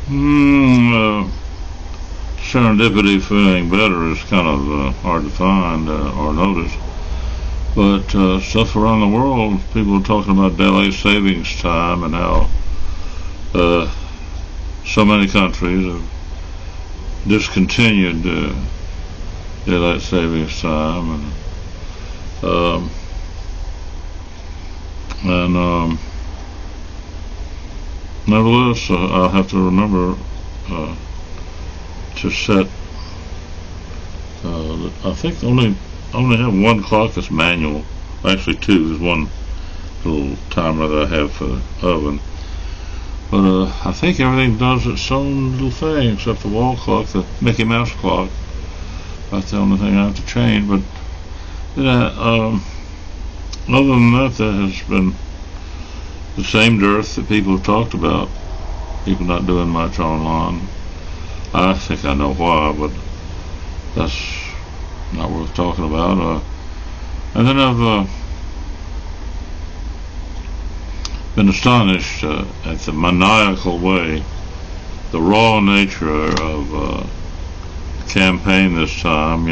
Hmm, serendipity feeling better is kind of hard to find or notice. But stuff around the world, people are talking about daylight savings time and how uh, so many countries have discontinued daylight savings time, um, and nevertheless, I'll have to remember to set. I think only have one clock that's manual. Actually, two. There's one little timer that I have for the oven. But I think everything does its own little thing except the wall clock, the Mickey Mouse clock. That's the only thing I have to change. But yeah, other than that, there has been the same dearth that people have talked about. People not doing much online. I think I know why, but that's not worth talking about. And then I've been astonished at the maniacal way, the raw nature of the campaign this time.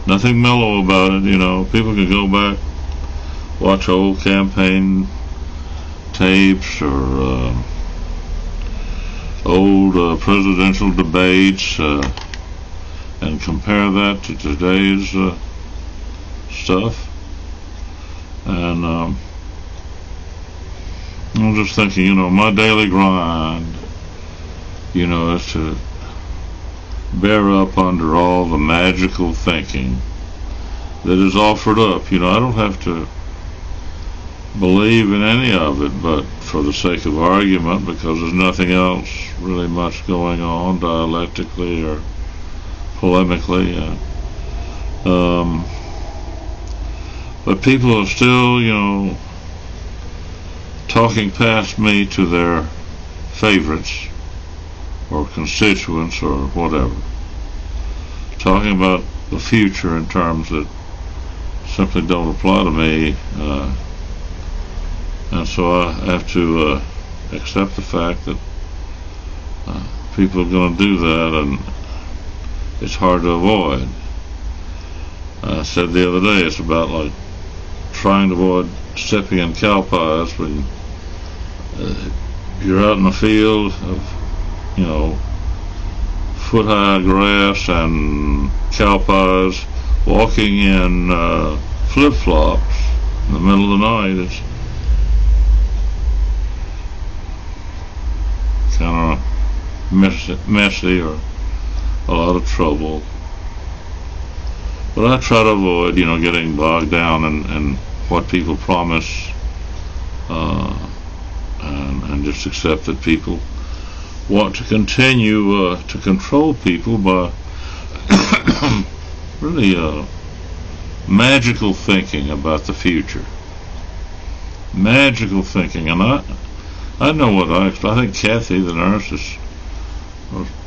Nothing mellow about it. People can go back, watch old campaign tapes or old presidential debates and compare that to today's stuff. And I'm just thinking, my daily grind, is to bear up under all the magical thinking that is offered up. I don't have to believe in any of it, but for the sake of argument, because there's nothing else really much going on dialectically or polemically. But people are still, talking past me to their favorites or constituents or whatever. Talking about the future in terms that simply don't apply to me. And so I have to accept the fact that people are going to do that, and it's hard to avoid. I said the other day, it's about like trying to avoid stepping in cow pies when you're out in the field of, foot-high grass and cow pies, walking in flip-flops in the middle of the night. It's kind of messy or a lot of trouble. But I try to avoid, getting bogged down in what people promise, and just accept that people want to continue to control people by really magical thinking about the future. Magical thinking. And I know what I think Kathy, the nurse, was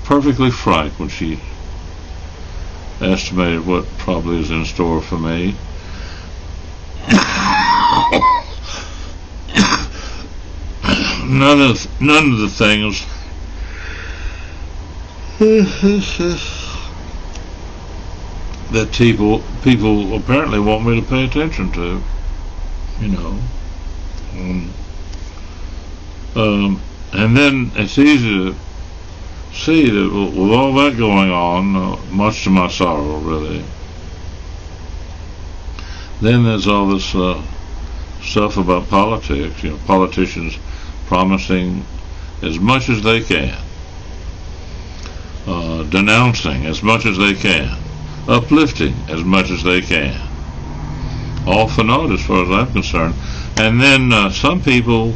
perfectly frank when she estimated what probably is in store for me. None of the things that people apparently want me to pay attention to. And then it's easy to see that with all that going on, much to my sorrow, really, then there's all this stuff about politics. Politicians promising as much as they can, denouncing as much as they can, uplifting as much as they can, all for naught as far as I'm concerned. And then some people,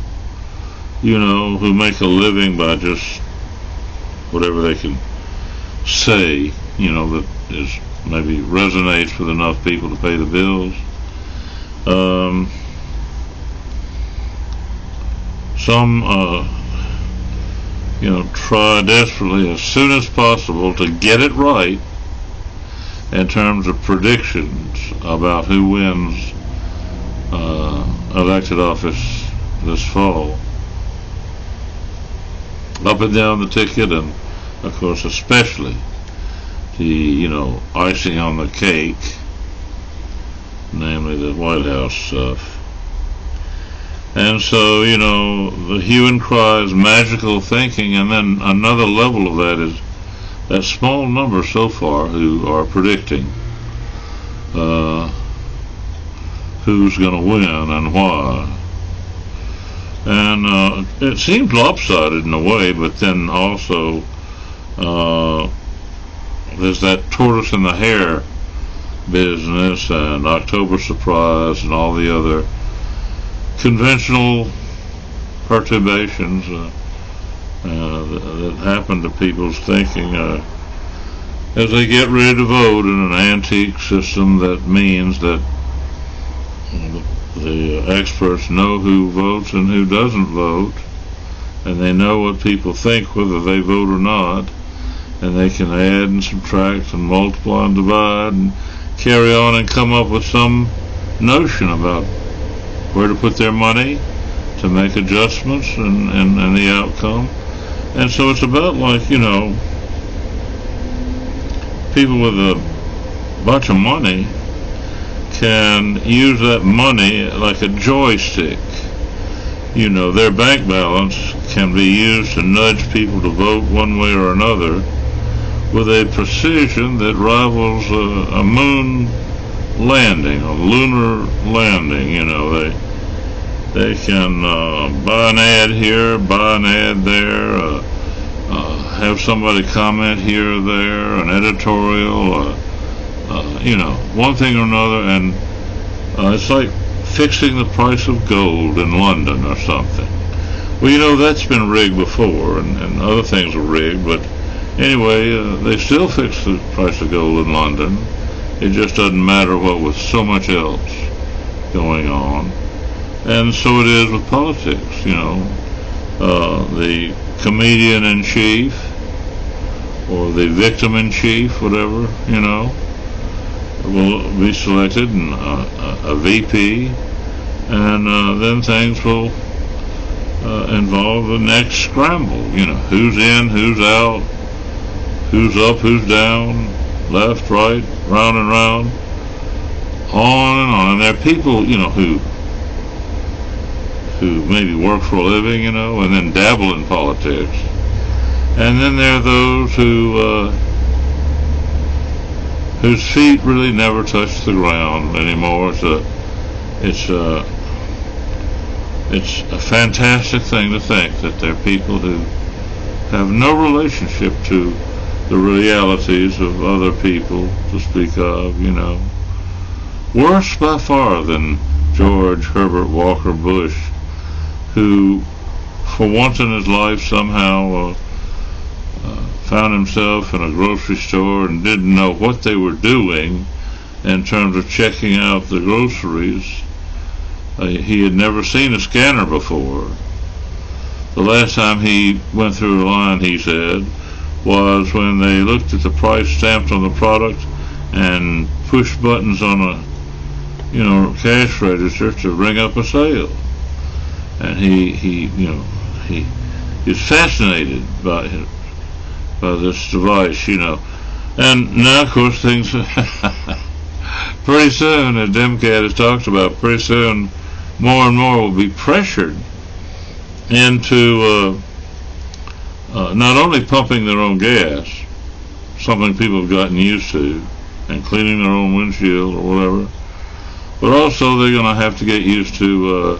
who make a living by just whatever they can say, that is maybe resonates with enough people to pay the bills. Some try desperately as soon as possible to get it right in terms of predictions about who wins elected office this fall. up and down the ticket, and of course especially the icing on the cake, namely the White House stuff. And so, the hue and cry is magical thinking, and then another level of that is that small number so far who are predicting who's going to win and why. And it seems lopsided in a way, but then also there's that tortoise and the hare business and October surprise and all the other conventional perturbations that happen to people's thinking as they get ready to vote in an antique system that means that the experts know who votes and who doesn't vote, and they know what people think whether they vote or not, and they can add and subtract and multiply and divide and carry on and come up with some notion about where to put their money to make adjustments and the outcome. And so it's about like, people with a bunch of money can use that money like a joystick. Their bank balance can be used to nudge people to vote one way or another with a precision that rivals a moon landing, a lunar landing. They can buy an ad here, buy an ad there, have somebody comment here or there, an editorial, one thing or another, and it's like fixing the price of gold in London or something. Well, that's been rigged before, and other things are rigged, but anyway, they still fix the price of gold in London. It just doesn't matter what with so much else going on. And so it is with politics, the comedian-in-chief or the victim-in-chief, whatever, will be selected, and a VP, and then things will involve the next scramble, who's in, who's out, who's up, who's down, left, right, round and round, on and on. And there are people, who maybe work for a living, and then dabble in politics. And then there are those whose feet really never touch the ground anymore. It's a fantastic thing to think that there are people who have no relationship to the realities of other people to speak of, Worse by far than George Herbert Walker Bush, who for once in his life somehow found himself in a grocery store and didn't know what they were doing in terms of checking out the groceries. He had never seen a scanner before. The last time he went through a line, he said, was when they looked at the price stamped on the product and pushed buttons on a cash register to ring up a sale. And he is fascinated by this device, And now, of course, things pretty soon, as Demcat has talked about, pretty soon more and more will be pressured into not only pumping their own gas, something people have gotten used to, and cleaning their own windshield or whatever, but also they're going to have to get used to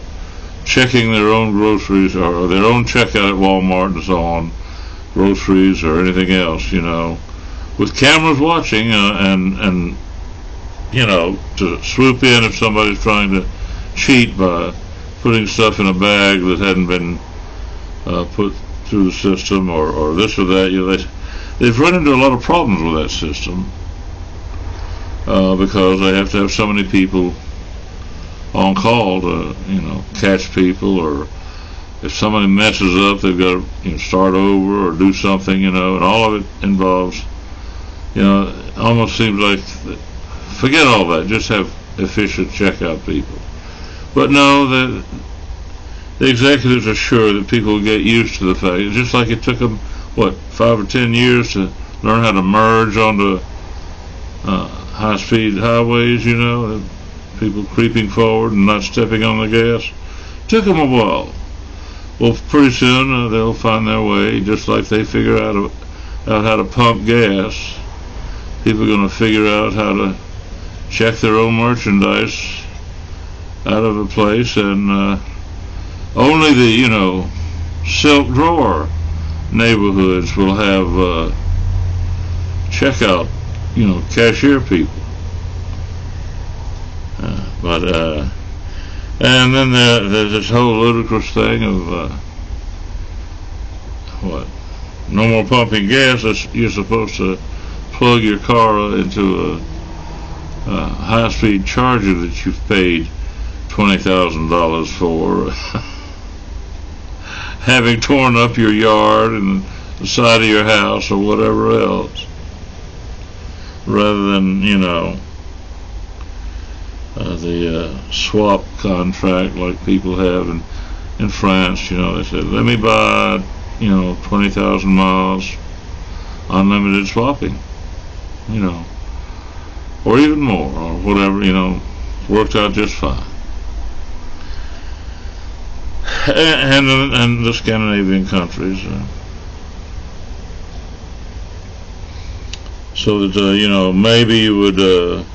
checking their own groceries or their own checkout at Walmart and so on, groceries or anything else, with cameras watching and to swoop in if somebody's trying to cheat by putting stuff in a bag that hadn't been put through the system or this or that. They've run into a lot of problems with that system because they have to have so many people on call to catch people, or if somebody messes up they've got to start over or do something, and all of it involves it almost seems like forget all that, just have efficient checkout people. But no, that the executives are sure that people will get used to the fact. It's just like it took them, what, 5 or 10 years to learn how to merge onto high-speed highways, you know, people creeping forward and not stepping on the gas. Took them a while. Well, pretty soon they'll find their way, just like they figure out how to pump gas. People are going to figure out how to check their own merchandise out of a place, and only the, you know, silk drawer neighborhoods will have checkout, you know, cashier people. And then there's this whole ludicrous thing of what? No more pumping gas. You're supposed to plug your car into a high-speed charger that you've paid $20,000 for, having torn up your yard and the side of your house or whatever else, rather than, you know, the swap contract like people have in France. You know, they said, let me buy, you know, 20,000 miles, unlimited swapping, you know, or even more, or whatever, you know, worked out just fine. And the Scandinavian countries. So that, you know, maybe you would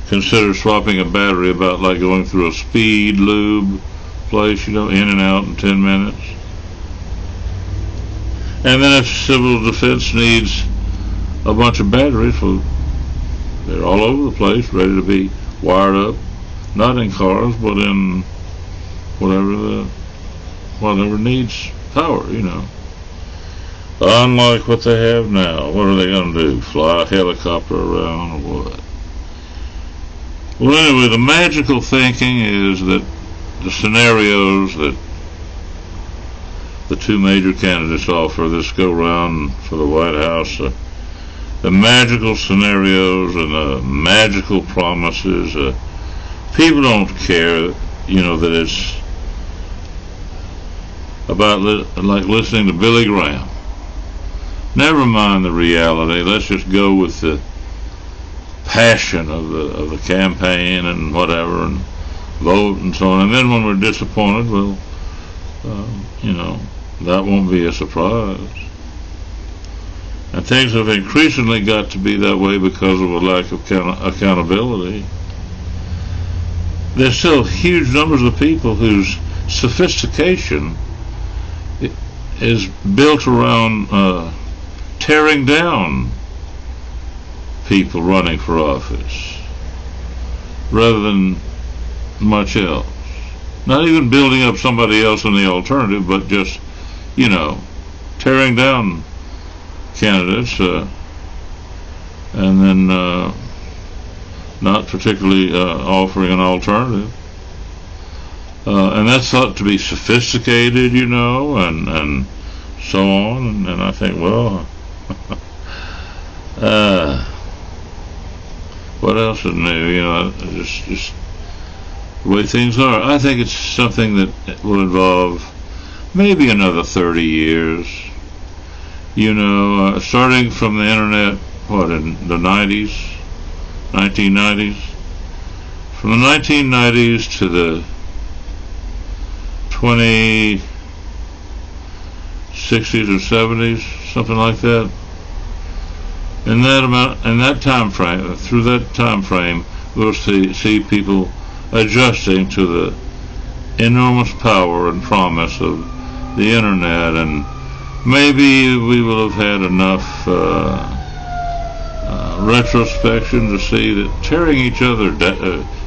consider swapping a battery about like going through a speed lube place, you know, in and out in 10 minutes. And then if civil defense needs a bunch of batteries, well, they're all over the place, ready to be wired up, not in cars, but in whatever needs power, you know. Unlike what they have now. What are they going to do? Fly a helicopter around or what? Well, anyway, the magical thinking is that the scenarios that the two major candidates offer this go-round for the White House, the magical scenarios and the magical promises, people don't care, you know, that it's about like listening to Billy Graham. Never mind the reality. Let's just go with the passion of the campaign and whatever, and vote and so on. And then when we're disappointed, well, you know, that won't be a surprise. And things have increasingly got to be that way because of a lack of accountability. There's still huge numbers of people whose sophistication is built around tearing down people running for office rather than much else. Not even building up somebody else in the alternative, but just, you know, tearing down candidates and then not particularly offering an alternative. And that's thought to be sophisticated, you know, and so on. And I think, well, what else is new? You know, just the way things are. I think it's something that will involve maybe another 30 years. You know, starting from the internet, what, in the 90s, 1990s? From the 1990s to the 2060s or 70s, something like that. In that time frame, through that time frame, we'll see people adjusting to the enormous power and promise of the internet, and maybe we will have had enough retrospection to see that tearing each other,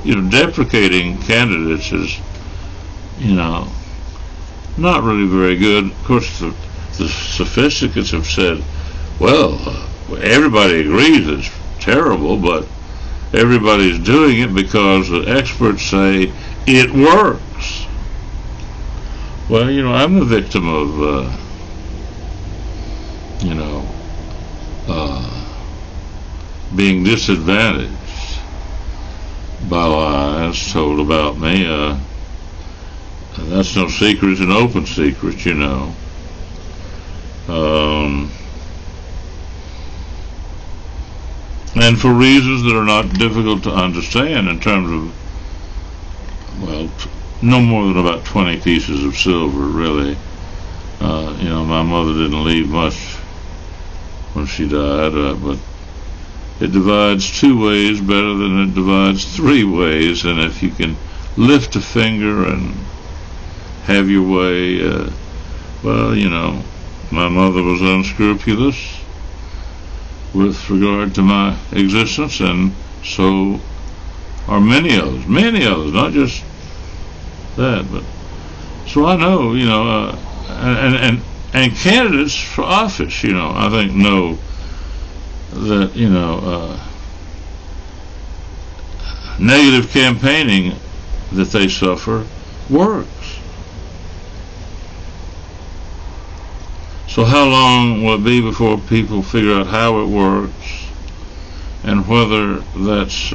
you know, deprecating candidates is, you know, not really very good. Of course, the sophisticates have said, well, everybody agrees it's terrible, but everybody's doing it because the experts say it works. Well, you know, I'm the victim of, you know, being disadvantaged by lies told about me. That's no secret, it's an open secret, you know. And for reasons that are not difficult to understand in terms of, well, no more than about 20 pieces of silver, really. You know, my mother didn't leave much when she died, but it divides 2 ways better than it divides 3 ways, and if you can lift a finger and have your way, well, you know, my mother was unscrupulous with regard to my existence, and so are many others, not just that, but so I know, you know, and candidates for office, you know, I think know that, you know, negative campaigning that they suffer works. So how long will it be before people figure out how it works and whether that's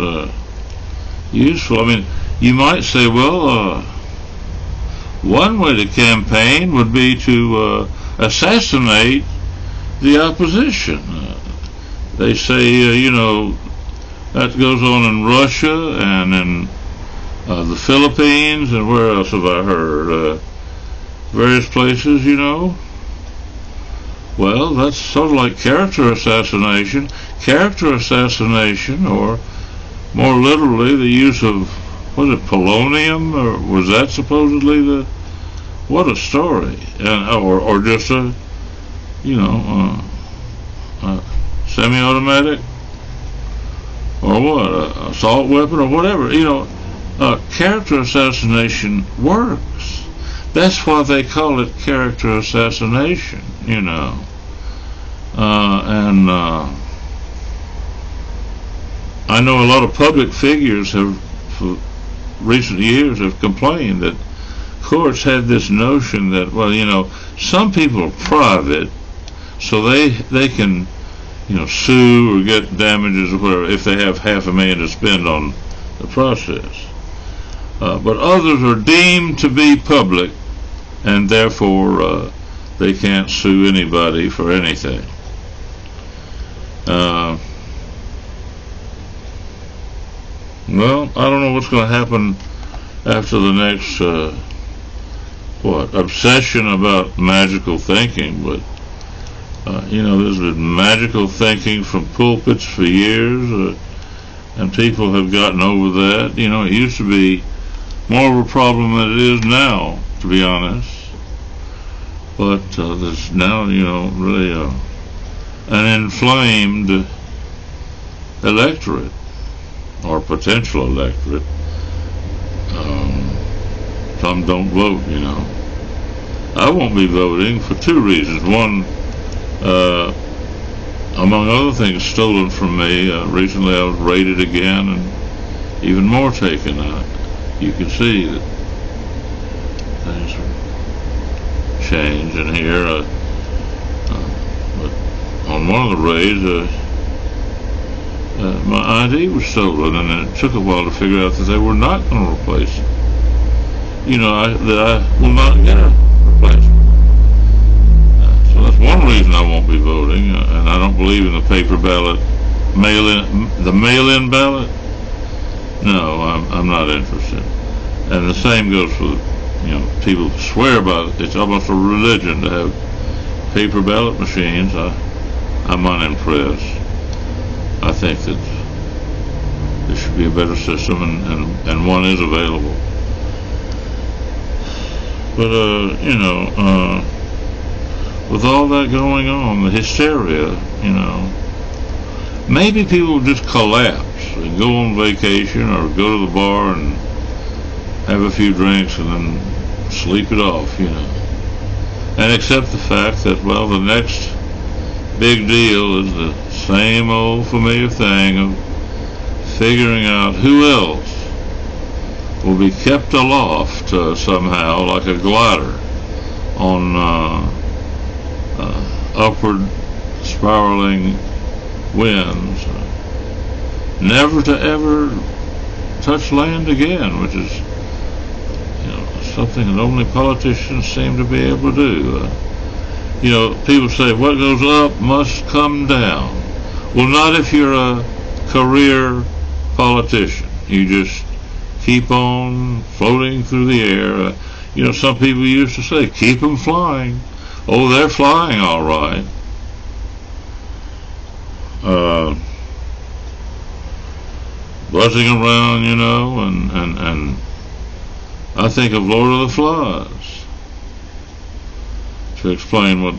useful? I mean, you might say, well, one way to campaign would be to assassinate the opposition. They say, you know, that goes on in Russia and in the Philippines, and where else have I heard? Various places, you know. Well, that's sort of like character assassination. Character assassination, or more literally, the use of, was it polonium, or was that supposedly the, what a story, or just a, you know, semi-automatic, or what, a assault weapon, or whatever, you know. Character assassination works. That's why they call it character assassination, you know. And I know a lot of public figures have, for recent years, have complained that courts had this notion that, well, you know, some people are private, so they can, you know, sue or get damages or whatever if they have $500,000 to spend on the process. But others are deemed to be public, and therefore they can't sue anybody for anything. Well, I don't know what's going to happen after the next obsession about magical thinking, but you know, there's been magical thinking from pulpits for years, and people have gotten over that. You know, it used to be more of a problem than it is now, to be honest. But there's now, you know, really an inflamed electorate, or potential electorate. Some don't vote, you know. I won't be voting for 2 reasons. One, among other things stolen from me, recently I was raided again, and even more taken. You can see that things are changing here. But on one of the raids, my ID was stolen, and it took a while to figure out that they were not going to replace it. You know, that I will not get a replacement. So that's one reason I won't be voting, and I don't believe in the paper ballot, the mail-in ballot. No, I'm not interested. And the same goes for, you know, people swear by it. It's almost a religion to have paper ballot machines. I'm unimpressed. I think that there should be a better system, and one is available. But, you know, with all that going on, the hysteria, you know, maybe people will just collapse and go on vacation or go to the bar and have a few drinks and then sleep it off, you know, and accept the fact that, well, the next big deal is the same old familiar thing of figuring out who else will be kept aloft somehow like a glider on upward spiraling winds, never to ever touch land again, which is, you know, something that only politicians seem to be able to do. People say what goes up must come down. Well, not if you're a career politician. You just keep on floating through the air. Some people used to say, keep them flying. Oh, they're flying all right. Buzzing around, and I think of Lord of the Flies to explain what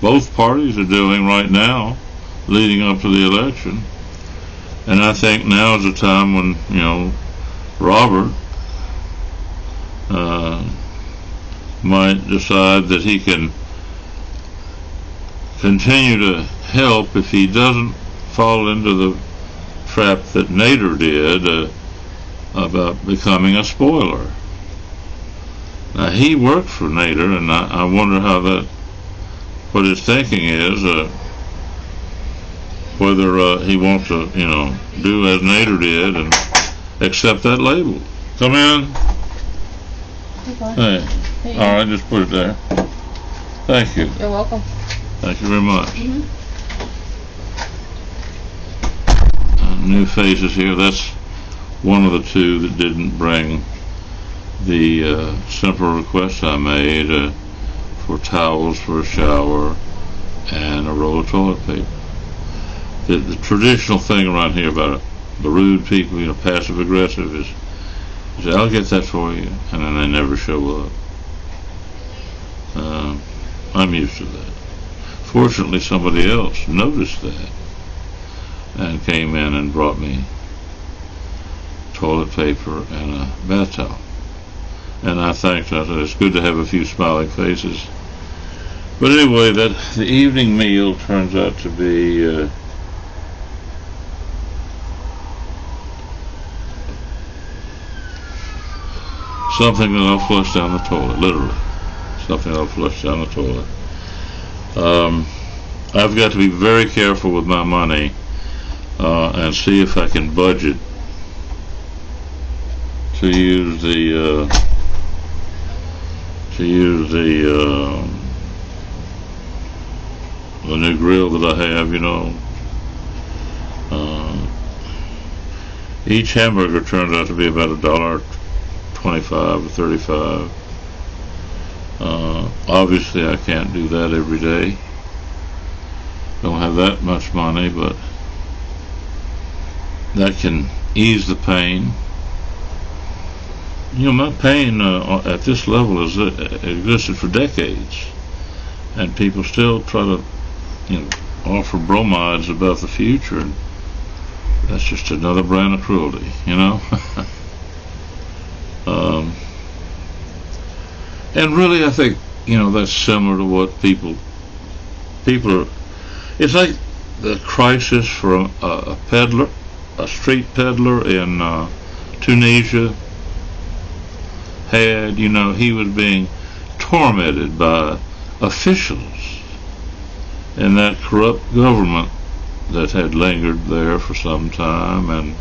both parties are doing right now, leading up to the election. And I think now is the time when, Robert might decide that he can continue to help if he doesn't fall into the trap that Nader did about becoming a spoiler. Now, he worked for Nader, and I wonder what his thinking is, whether he wants to, do as Nader did and accept that label. Come in. Okay. Hey. All right, just put it there. Thank you. You're welcome. Thank you very much. Mm-hmm. New faces here. That's one of the two that didn't bring the simple request I made for towels for a shower and a roll of toilet paper. The traditional thing around here about the rude people, passive aggressive, is I'll get that for you, and then they never show up. I'm used to that. Fortunately, somebody else noticed that and came in and brought me toilet paper and a bath towel. And I thanked her. I said, it's good to have a few smiling faces. But anyway, the evening meal turns out to be something that I'll flush down the toilet, literally. Something I'll flush down the toilet. I've got to be very careful with my money and see if I can budget to use the new grill that I have. Each hamburger turns out to be about $1.25 or 35. Obviously I can't do that every day. Don't have that much money, but that can ease the pain. My pain at this level has existed for decades, and people still try to offer bromides about the future, and that's just another brand of cruelty, And really, I think, that's similar to what people are. It's like the crisis for a peddler, a street peddler in Tunisia had. He was being tormented by officials in that corrupt government that had lingered there for some time, and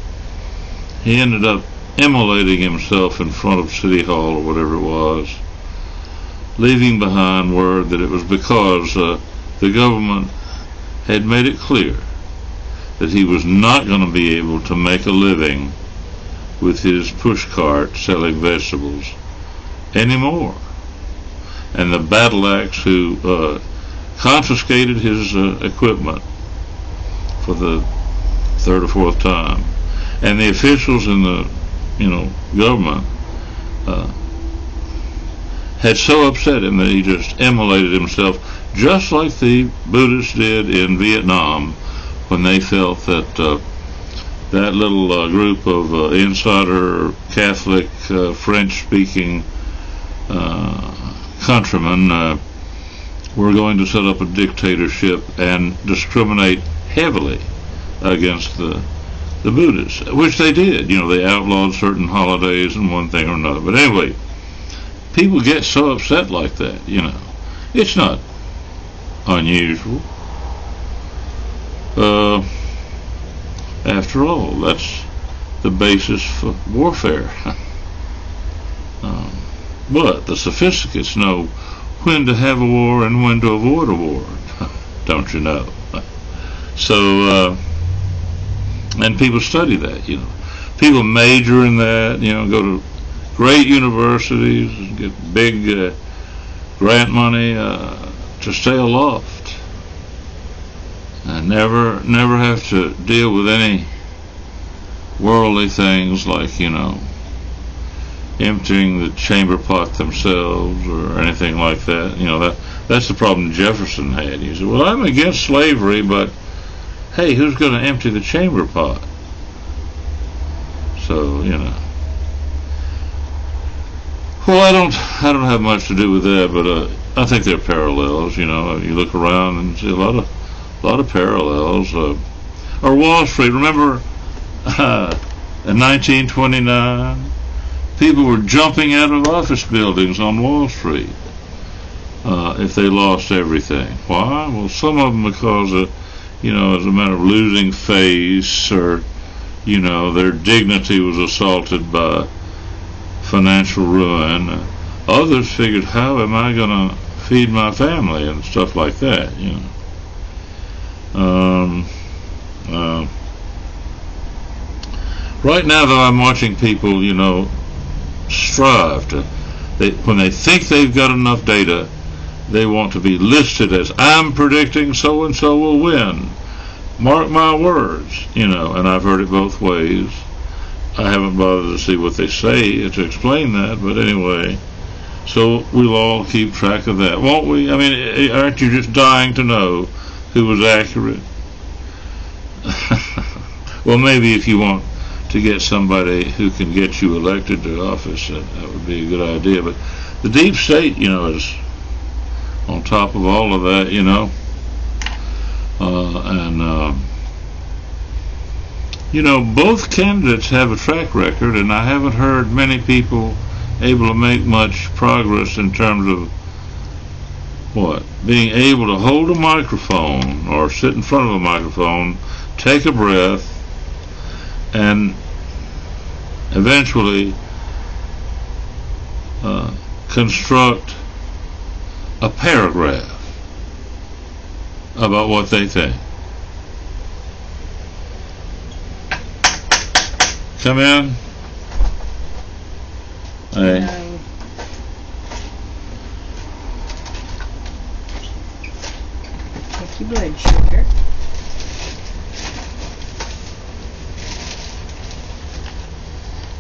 he ended up immolating himself in front of City Hall or whatever it was, leaving behind word that it was because the government had made it clear that he was not going to be able to make a living with his pushcart selling vegetables anymore. And the battle axe who confiscated his equipment for the third or fourth time, and the officials in the government had so upset him that he just immolated himself, just like the Buddhists did in Vietnam when they felt that that little group of insider Catholic French-speaking countrymen were going to set up a dictatorship and discriminate heavily against the Buddhists, which they did. They outlawed certain holidays and one thing or another. But anyway, people get so upset like that, It's not unusual. After all, that's the basis for warfare. But the sophisticates know when to have a war and when to avoid a war. Don't you know? So, and people study that, you know. People major in that, you know, go to great universities and get big grant money to stay aloft. And never have to deal with any worldly things like, you know, emptying the chamber pot themselves or anything like that. You know, that's the problem Jefferson had. He said, well, I'm against slavery, but hey, who's going to empty the chamber pot? So, you know. Well, I don't have much to do with that, but I think there are parallels. You know, you look around and see a lot of parallels. Or Wall Street. Remember, in 1929, people were jumping out of office buildings on Wall Street if they lost everything. Why? Well, some of them because you know, as a matter of losing face, or you know, their dignity was assaulted by financial ruin. Others figured, how am I going to feed my family and stuff like that, you know. Right now, though, I'm watching people, you know, strive to, when they think they've got enough data, they want to be listed as, I'm predicting so and so will win. Mark my words, you know, and I've heard it both ways. I haven't bothered to see what they say to explain that, but anyway, so we'll all keep track of that, won't we? I mean, aren't you just dying to know who was accurate? Well, maybe if you want to get somebody who can get you elected to office, that would be a good idea. But the deep state, you know, is on top of all of that, you know. You know, both candidates have a track record, and I haven't heard many people able to make much progress in terms of what? Being able to hold a microphone or sit in front of a microphone, take a breath, and eventually construct a paragraph about what they think. Come in. Hey. No. Check your blood sugar.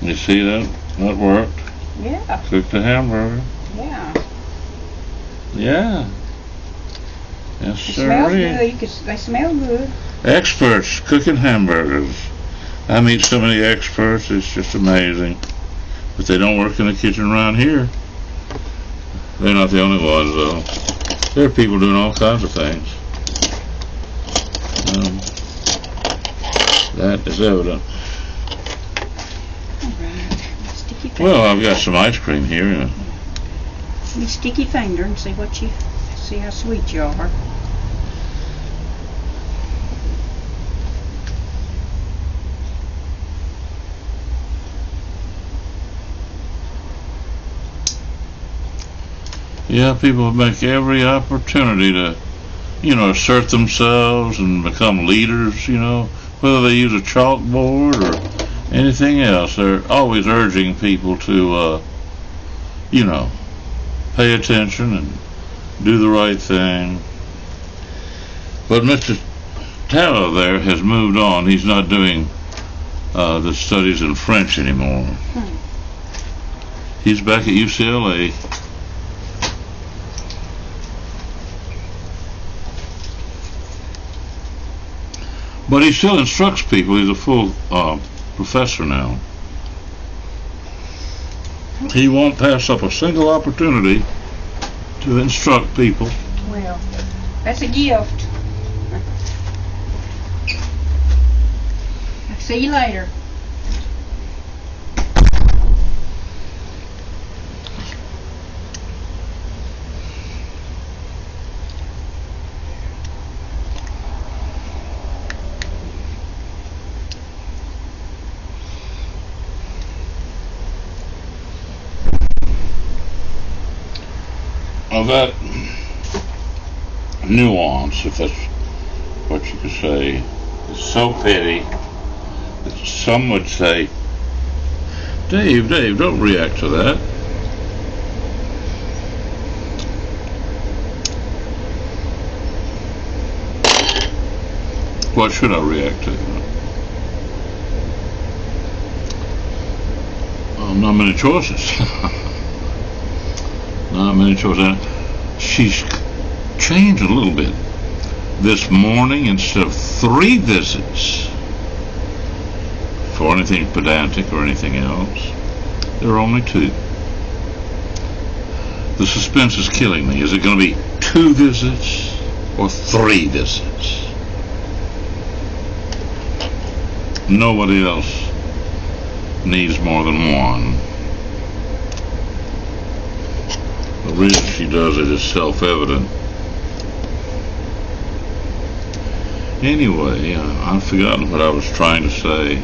You see that? That worked. Yeah. Cooked a hamburger. Yeah. Yeah. Yes, It sir. smells good. They smell good. Experts cooking hamburgers. I meet so many experts, it's just amazing. But they don't work in the kitchen around here. They're not the only ones, though. There are people doing all kinds of things. That is evident. Sticky Well, I've got some ice cream here. Let me stick your finger and see how sweet you are. Yeah, people make every opportunity to, you know, assert themselves and become leaders, you know, whether they use a chalkboard or anything else. They're always urging people to, you know, pay attention and do the right thing. But Mr. Tallow there has moved on. He's not doing the studies in French anymore. He's back at UCLA. But he still instructs people. He's a full professor now. He won't pass up a single opportunity to instruct people. Well, that's a gift. I'll see you later. of that nuance, if that's what you could say, is so petty that some would say, Dave, don't react to that. What should I react to? Not many choices. Not many choices. She's changed a little bit. This morning, instead of 3 visits for anything pedantic or anything else, there are only 2. The suspense is killing me. Is it going to be 2 visits or 3 visits? Nobody else needs more than 1. The reason she does it is self-evident. Anyway, I've forgotten what I was trying to say.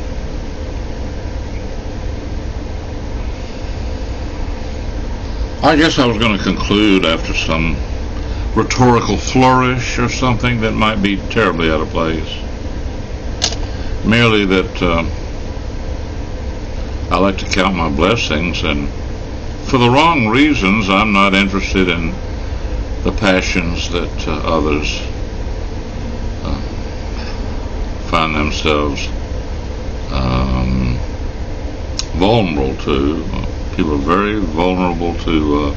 I guess I was going to conclude after some rhetorical flourish or something that might be terribly out of place. Merely that I like to count my blessings, and for the wrong reasons I'm not interested in the passions that others find themselves vulnerable to. People are very vulnerable to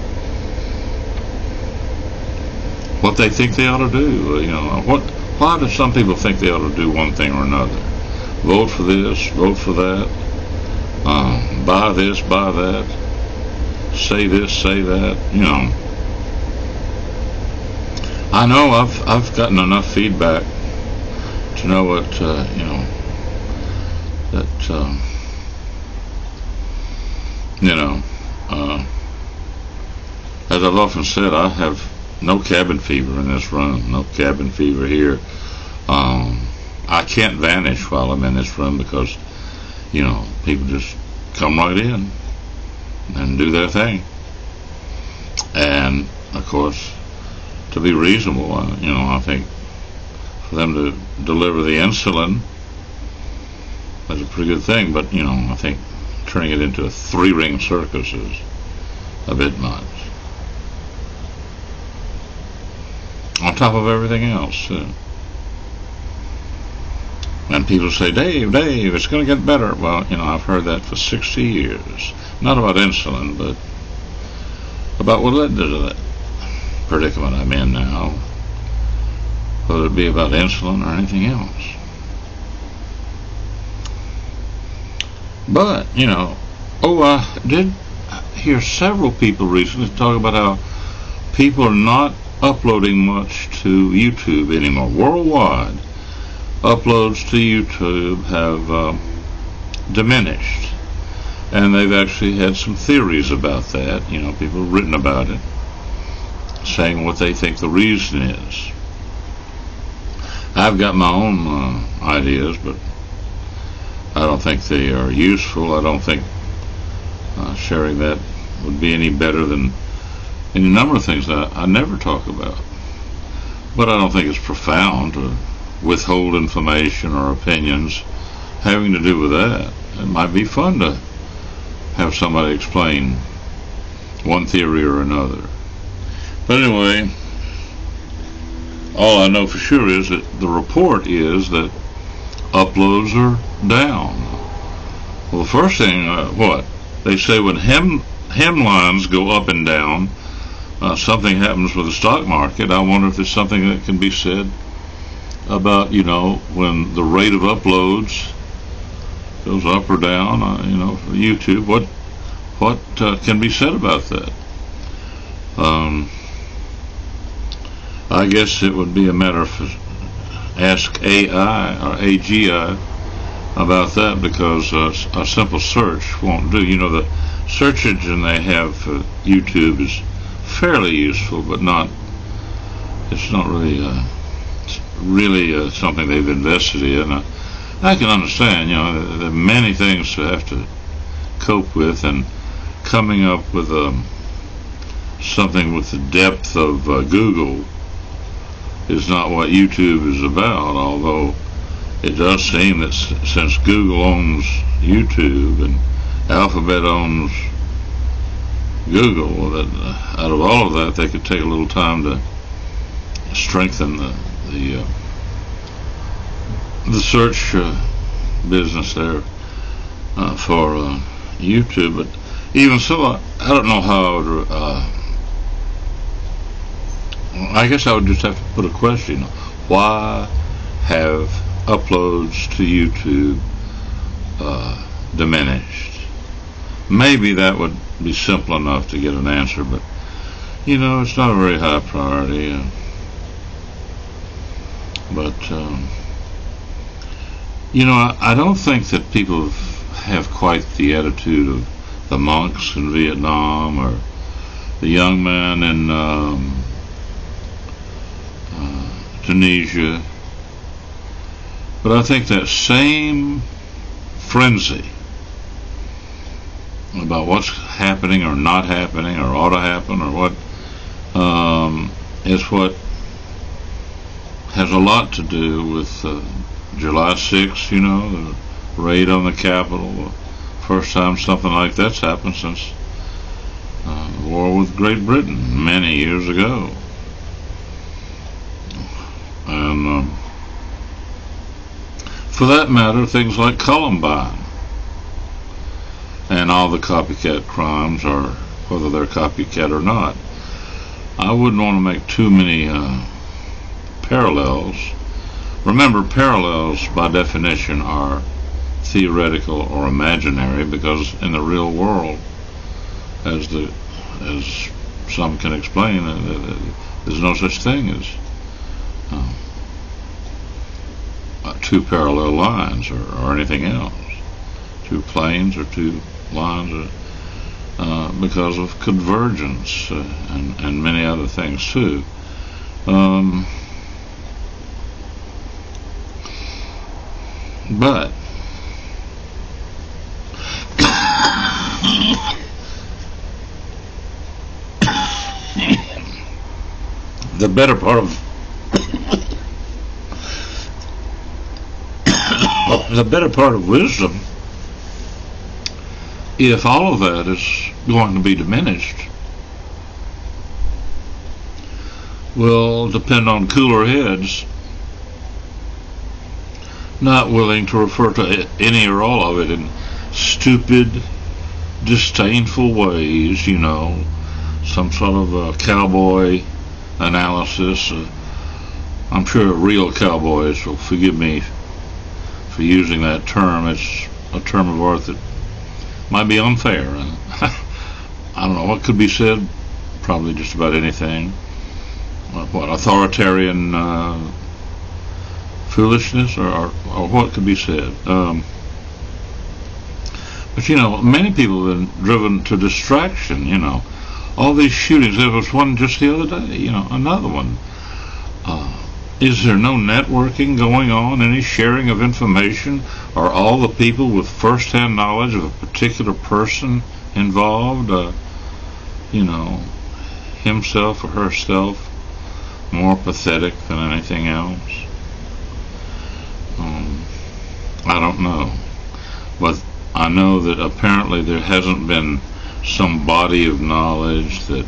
what they think they ought to do. Why do some people think they ought to do one thing or another? Vote for this, vote for that, buy this, buy that, say this, say that. I know I've gotten enough feedback to know what as I've often said, I have no cabin fever in this room, no cabin fever here. I can't vanish while I'm in this room because, people just come right in and do their thing. And, of course, to be reasonable, I think for them to deliver the insulin, that's a pretty good thing. But, I think turning it into a 3-ring circus is a bit much. On top of everything else. And people say, Dave, it's going to get better. Well, I've heard that for 60 years. Not about insulin, but about what led to that predicament I'm in now. Whether it be about insulin or anything else. But, I did hear several people recently talk about how people are not uploading much to YouTube anymore. Worldwide, uploads to YouTube have diminished. And they've actually had some theories about that. People have written about it, saying what they think the reason is. I've got my own ideas, but I don't think they are useful. I don't think sharing that would be any better than any number of things that I never talk about. But I don't think it's profound to withhold information or opinions having to do with that. It might be fun to have somebody explain one theory or another. But anyway, all I know for sure is that the report is that uploads are down. Well, the first thing, they say when hemlines go up and down, something happens with the stock market. I wonder if there's something that can be said about, when the rate of uploads goes up or down, for YouTube. What can be said about that? I guess it would be a matter of ask AI or AGI about that, because a simple search won't do. The search engine they have for YouTube is fairly useful, but it's not really something they've invested in. I can understand, there are many things to have to cope with, and coming up with something with the depth of Google is not what YouTube is about, although it does seem that since Google owns YouTube and Alphabet owns Google, that out of all of that they could take a little time to strengthen the search business there for YouTube. But even so, I don't know how I would, I guess I would just have to put a question. Why have uploads to YouTube diminished? Maybe that would be simple enough to get an answer, but you know, it's not a very high priority. You know, I don't think that people have quite the attitude of the monks in Vietnam or the young man in Tunisia. But I think that same frenzy about what's happening or not happening or ought to happen or what is what has a lot to do with July 6th, you know, the raid on the Capitol. First time something like that's happened since the war with Great Britain many years ago. And for that matter, things like Columbine and all the copycat crimes, or whether they're copycat or not. I wouldn't want to make too many parallels. Remember, parallels by definition are theoretical or imaginary, because in the real world, as some can explain, there's no such thing as two parallel lines or anything else, two planes or two lines, because of convergence and many other things too. But the better part of wisdom, if all of that is going to be diminished, will depend on cooler heads not willing to refer to any or all of it in stupid, disdainful ways, you know, some sort of a cowboy analysis. I'm sure real cowboys will forgive me for using that term. It's a term of art that might be unfair, and I don't know what could be said. Probably just about anything. What authoritarian foolishness, or what could be said. But you know, many people have been driven to distraction. You know, all these shootings. There was one just the other day. You know, another one. Is there no networking going on? Any sharing of information? Are all the people with first-hand knowledge of a particular person involved? You know, himself or herself more pathetic than anything else? I don't know, but I know that apparently there hasn't been some body of knowledge that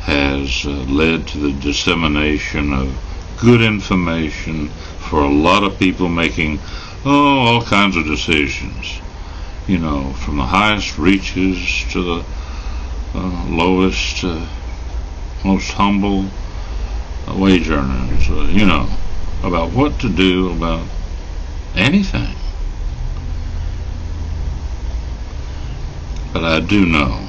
has led to the dissemination of good information for a lot of people making all kinds of decisions, you know, from the highest reaches to the lowest, most humble wage earners, you know, about what to do about anything. But I do know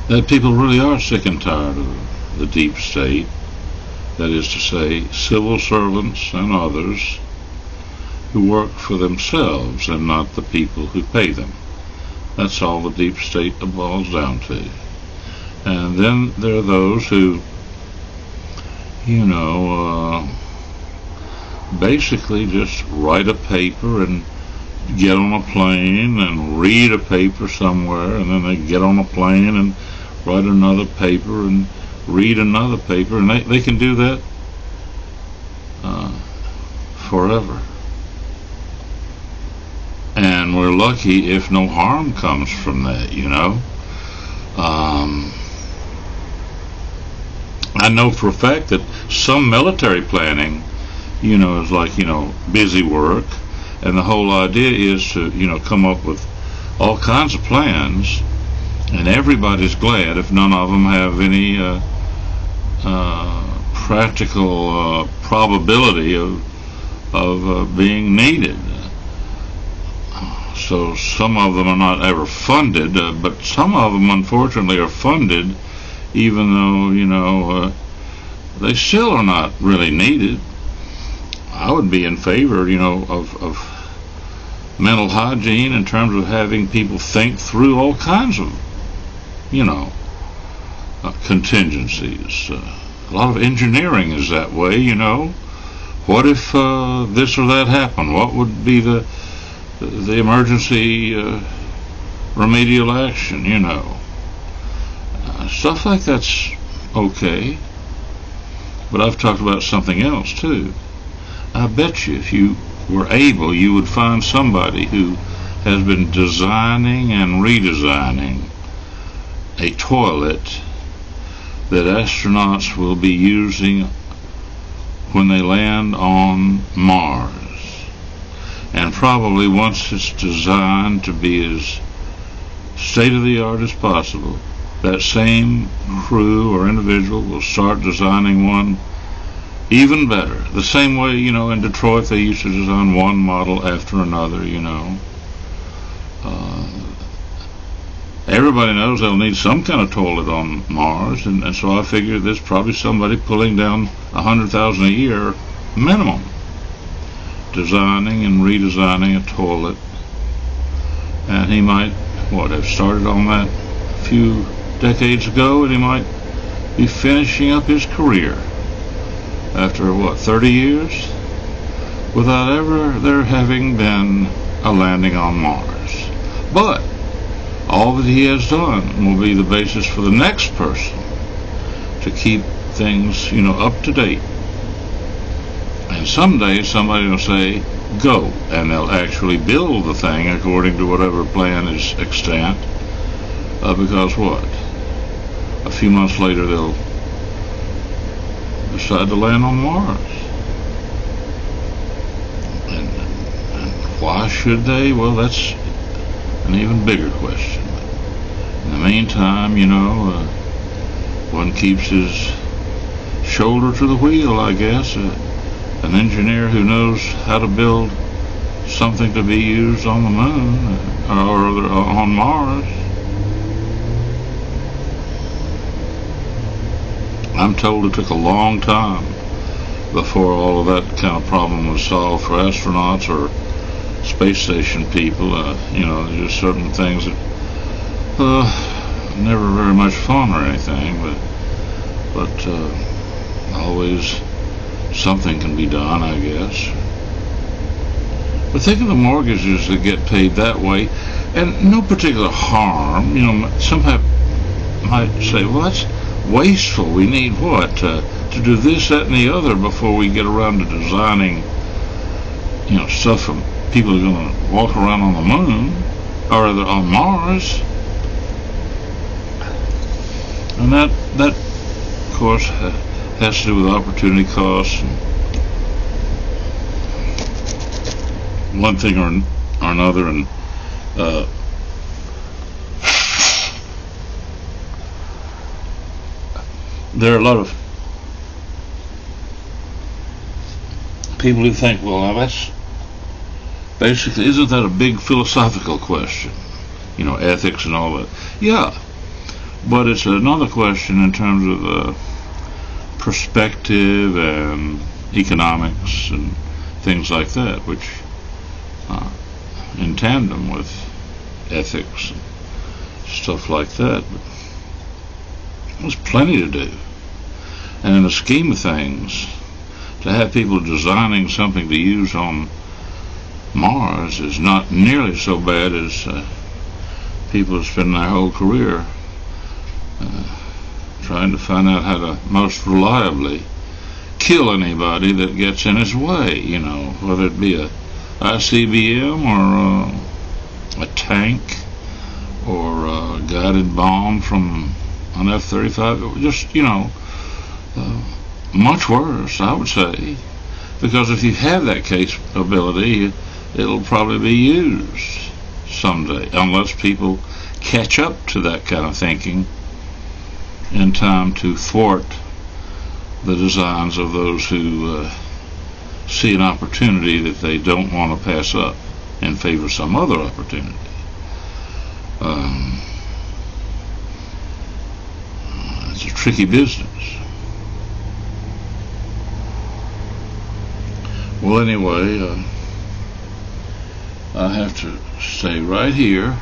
that people really are sick and tired of the deep state, that is to say, civil servants and others who work for themselves and not the people who pay them. That's all the deep state boils down to. And then there are those who, you know, basically just write a paper and get on a plane and read a paper somewhere, and then they get on a plane and write another paper and read another paper, and they can do that forever. And we're lucky if no harm comes from that, you know. I know for a fact that some military planning, you know, is like, you know, busy work, and the whole idea is to, you know, come up with all kinds of plans, and everybody's glad if none of them have any practical probability of being needed. So some of them are not ever funded, but some of them unfortunately are funded, even though, you know, they still are not really needed. I would be in favor, you know, of mental hygiene in terms of having people think through all kinds of, you know, contingencies. A lot of engineering is that way, you know. What if this or that happened? What would be the emergency remedial action, you know? Stuff like that's okay. But I've talked about something else too. I bet you if you were able, you would find somebody who has been designing and redesigning a toilet that astronauts will be using when they land on Mars. And probably once it's designed to be as state-of-the-art as possible, that same crew or individual will start designing one even better. The same way, you know, in Detroit they used to design one model after another, you know. Everybody knows they'll need some kind of toilet on Mars, and so I figure there's probably somebody pulling down $100,000 a year minimum, designing and redesigning a toilet. And he might, have started on that a few decades ago, and he might be finishing up his career after 30 years without ever there having been a landing on Mars. But all that he has done will be the basis for the next person to keep things, you know, up to date. And someday somebody will say, go, and they'll actually build the thing according to whatever plan is extant, because a few months later they'll decide to land on Mars. And why should they? Well, that's an even bigger question. In the meantime, you know, one keeps his shoulder to the wheel, I guess. An engineer who knows how to build something to be used on the moon or on Mars. I'm told it took a long time before all of that kind of problem was solved for astronauts or space station people. You know, there's just certain things that never very much fun or anything, but always something can be done, I guess. But think of the mortgages that get paid that way, and no particular harm. You know, some might say, well, that's wasteful. We need to do this, that, and the other before we get around to designing, you know, stuff from people who are going to walk around on the moon or on Mars. And that of course has to do with opportunity costs and one thing or another. And there are a lot of people who think, well, now that's basically, isn't that a big philosophical question? You know, ethics and all that. Yeah, but it's another question in terms of perspective and economics and things like that, which in tandem with ethics and stuff like that. But there's plenty to do. And in the scheme of things, to have people designing something to use on Mars is not nearly so bad as people spend their whole career trying to find out how to most reliably kill anybody that gets in his way, whether it be a ICBM or a tank or a guided bomb from an F-35. Just, much worse, I would say, because if you have that capability, it'll probably be used someday, unless people catch up to that kind of thinking in time to thwart the designs of those who see an opportunity that they don't want to pass up in favor of some other opportunity. It's a tricky business. Well, anyway, I have to stay right here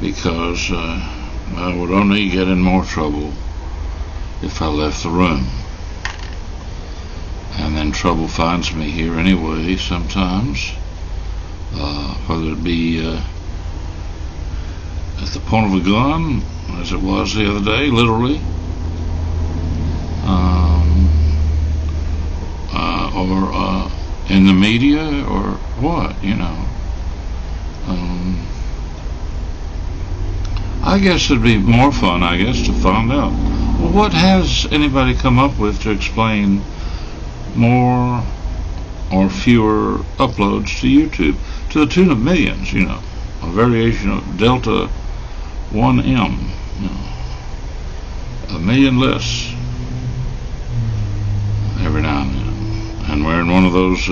because I would only get in more trouble if I left the room. And then trouble finds me here anyway sometimes, whether it be at the point of a gun, as it was the other day, literally, or in the media, or what, I guess it'd be more fun, to find out, well, what has anybody come up with to explain more or fewer uploads to YouTube, to the tune of millions, a variation of Delta 1M, a million less every now and then. And we're in one of those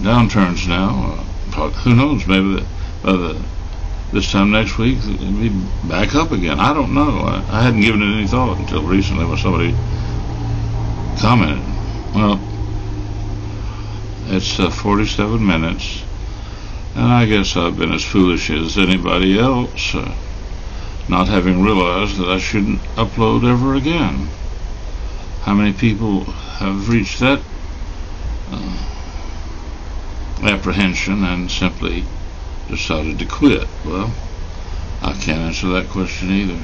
downturns now. Who knows, maybe this time next week it'll be back up again. I don't know. I hadn't given it any thought until recently when somebody commented. Well, it's 47 minutes, and I guess I've been as foolish as anybody else, not having realized that I shouldn't upload ever again. How many people have reached that apprehension and simply decided to quit? Well, I can't answer that question either.